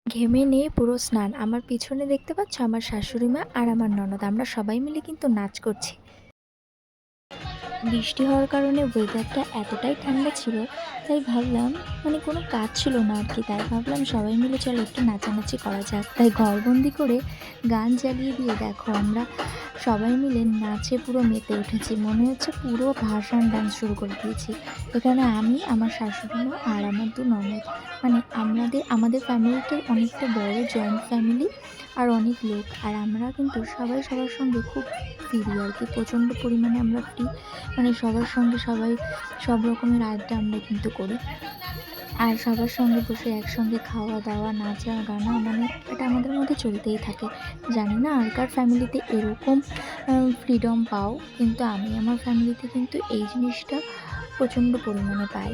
ঘেমে নিয়ে পুরো স্নান। আমার পিছনে দেখতে পাচ্ছ আমার শাশুড়ি মা আর আমার ননদ। আমরা সবাই মিলে কিন্তু নাচ করছি। বৃষ্টি হওয়ার কারণে ওয়েদারটা এতটাই ঠান্ডা ছিল, তাই ভাবলাম কোনো কাজ ছিল না আর কি। তাই ভাবলাম সবাই মিলে চলো একটু নাচানাচি করা যাক। তাই ঘরবন্দি করে গান চালিয়ে দিয়ে দেখো আমরা সবাই মিলে নাচে পুরো মেতে উঠেছি। মনে হচ্ছে পুরো ভাসান ডান্স শুরু করে দিয়েছি। এখানে আমি, আমার শাশুড়ি মা আর আমার ২ ননদ। আমাদের ফ্যামিলিটা অনেকটা বড়, জয়েন্ট ফ্যামিলি আর অনেক লোক। আর আমরা কিন্তু সবাই সবার সঙ্গে খুব ফ্রি আর কি। প্রচণ্ড পরিমাণে আমরা ফ্রি। সবার সঙ্গে সবাই সব রকমের আড্ডা আমরা কিন্তু করি। আর সবার সঙ্গে বসে একসঙ্গে খাওয়া-দাওয়া, নাচা, গানা এটা আমাদের মধ্যে চলতেই থাকে। জানি না আর কার ফ্যামিলিতে এরকম ফ্রিডম পাও, কিন্তু আমি আমার ফ্যামিলিতে কিন্তু এই জিনিসটা প্রচণ্ড পরিমাণে পাই।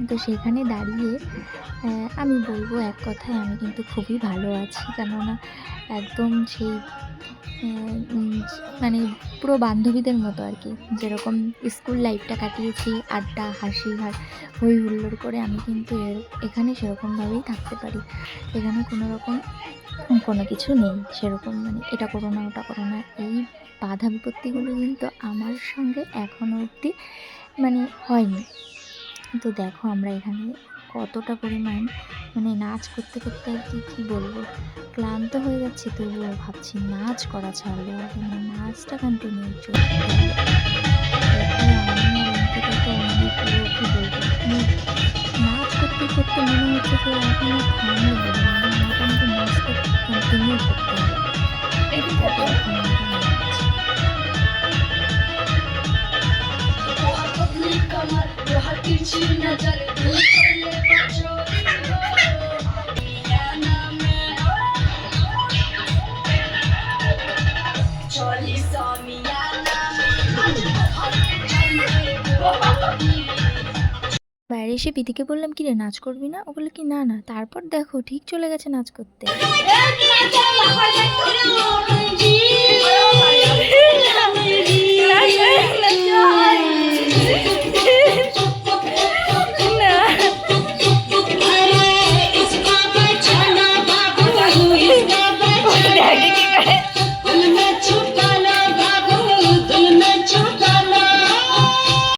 তো সেখানে দাঁড়িয়ে আমি বলব এক কথায় আমি কিন্তু খুবই ভালো আছি। কেননা একদম সেই উম মানে পুরো বান্ধবীদের মতো আর কি। যেরকম স্কুল লাইফটা কাটিয়েছি আড্ডা, হাসি আর হই হুল্লোড় করে, আমি কিন্তু এখানে সেরকমভাবেই থাকতে পারি। এখানে কোনো রকম কোনো কিছু নেই সেরকম, এটা করো না, ওটা করো না। এই বাধা বিপত্তিগুলো কিন্তু আমার সঙ্গে এখনো অবধি হয়নি। তো দেখো আমরা এখানে কতটা পরিমাণ নাচ করতে করতে আর কি কী বলবো, ক্লান্ত হয়ে যাচ্ছি, তবুও ভাবছি নাচ করা ছাড়লে হবে না, নাচটা কন্টিনিউ চলতে হবে। এরপরে আমি আর অঙ্কিতা তো পুরো কী বলবো, নাচ করতে করতে মনে হচ্ছে যে এখন আর থামলে হবে না, মোটামুটি নাচটা কন্টিনিউ করতে হবে। এটাতে এখন আমরা নাচছি। বাইরে এসে পিদিকে বললাম, কি রে নাচ করবি না? ও বললো কি না না, তারপর দেখো ঠিক চলে গেছে নাচ করতে।